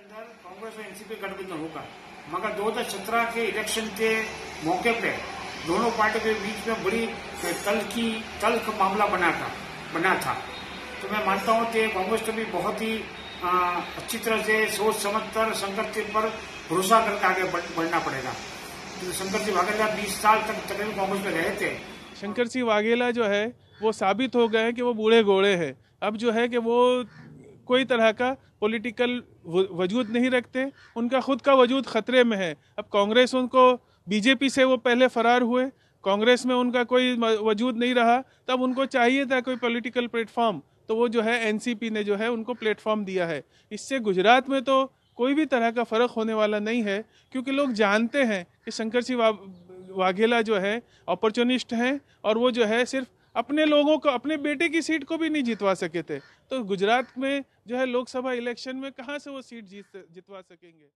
अंदर कांग्रेस और एनसीपी गठबंधन होगा, मगर 2017 के इलेक्शन के मौके पे दोनों पार्टियों के बीच में बड़ी तल्ख मामला बना था। तो मैं मानता हूँ कि कांग्रेस को भी बहुत ही अच्छी तरह से सोच समझकर शंकर सिंह पर भरोसा करके आगे बढ़ना पड़ेगा। तो शंकर सिंह वाघेला 20 साल तक तकरीबन कांग्रेस में रहे थे। शंकर सिंह वाघेला जो है वो साबित हो गए हैं कि वो बूढ़े घोड़े हैं। अब जो है कि वो कोई तरह का पॉलिटिकल वजूद नहीं रखते, उनका खुद का वजूद खतरे में है। अब कांग्रेस उनको बीजेपी से वो पहले फरार हुए, कांग्रेस में उनका कोई वजूद नहीं रहा, तब उनको चाहिए था कोई पॉलिटिकल प्लेटफॉर्म, तो वो जो है एनसीपी ने जो है उनको प्लेटफॉर्म दिया है। इससे गुजरात में तो कोई भी तरह का फर्क होने वाला नहीं है, क्योंकि लोग जानते हैं कि शंकर सिंह वाघेला जो है अपॉर्चुनिस्ट हैं और वो जो है सिर्फ अपने लोगों को, अपने बेटे की सीट को भी नहीं जितवा सके थे। तो गुजरात में जो है लोकसभा इलेक्शन में कहाँ से वो सीट जितवा सकेंगे।